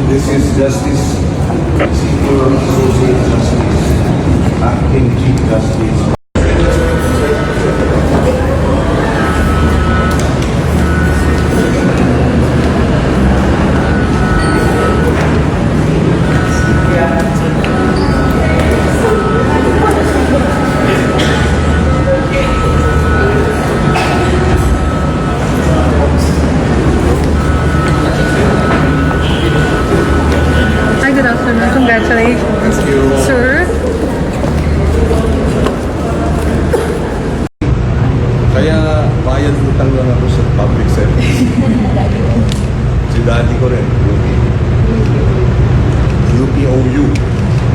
This is Justice, Senior Associate Justice, Acting Chief Justice. Hi, good afternoon. Congratulations. Thank you. Sir, Kaya bayad utang lang ako sa public service. Si daddy ko rin, UPOU.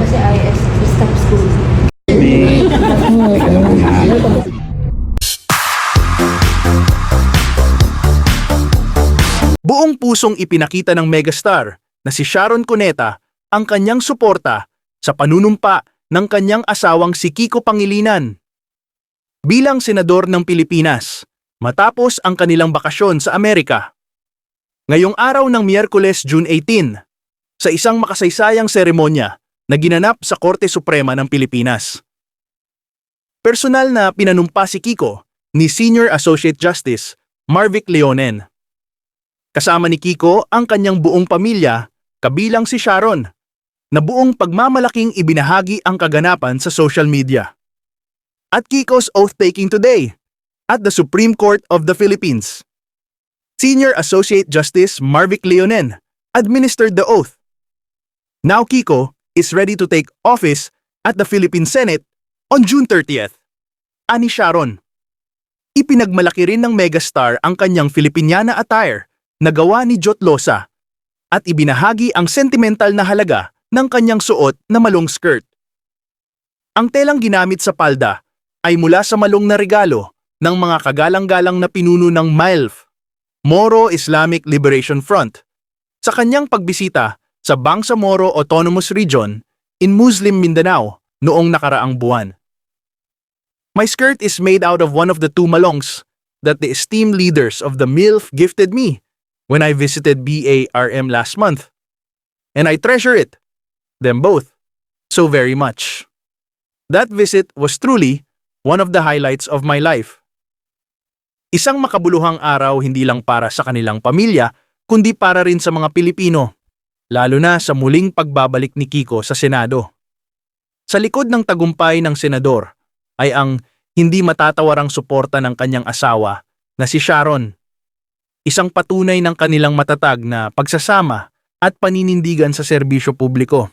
Kasi IS, stop school. Buong pusong ipinakita ng megastar na si Sharon Cuneta ang kanyang suporta sa panunumpa ng kanyang asawang si Kiko Pangilinan. Bilang senador ng Pilipinas, matapos ang kanilang bakasyon sa Amerika. Ngayong araw ng Miyerkules, June 18, sa isang makasaysayang seremonya na ginanap sa Korte Suprema ng Pilipinas. Personal na pinanumpa si Kiko ni Senior Associate Justice Marvic Leonen. Kasama ni Kiko ang kanyang buong pamilya, kabilang si Sharon, na buong pagmamalaking ibinahagi ang kaganapan sa social media. At Kiko's oath-taking today at the Supreme Court of the Philippines. Senior Associate Justice Marvic Leonen administered the oath. Now Kiko is ready to take office at the Philippine Senate on June 30th. Ani Sharon. Ipinagmalaki rin ng megastar ang kanyang Filipiniana attire na gawa ni Jot Losa at ibinahagi ang sentimental na halaga ng kanyang suot na malong skirt. Ang telang ginamit sa palda ay mula sa malong na regalo ng mga kagalang-galang na pinuno ng MILF, Moro Islamic Liberation Front, sa kanyang pagbisita sa Bangsamoro Autonomous Region in Muslim Mindanao noong nakaraang buwan. My skirt is made out of one of the two malongs that the esteemed leaders of the MILF gifted me when I visited BARM last month. And I treasure it, them both, so very much. That visit was truly one of the highlights of my life. Isang makabuluhang araw hindi lang para sa kanilang pamilya, kundi para rin sa mga Pilipino, lalo na sa muling pagbabalik ni Kiko sa Senado. Sa likod ng tagumpay ng senador ay ang hindi matatawarang suporta ng kanyang asawa na si Sharon. Isang patunay ng kanilang matatag na pagsasama at paninindigan sa serbisyo publiko.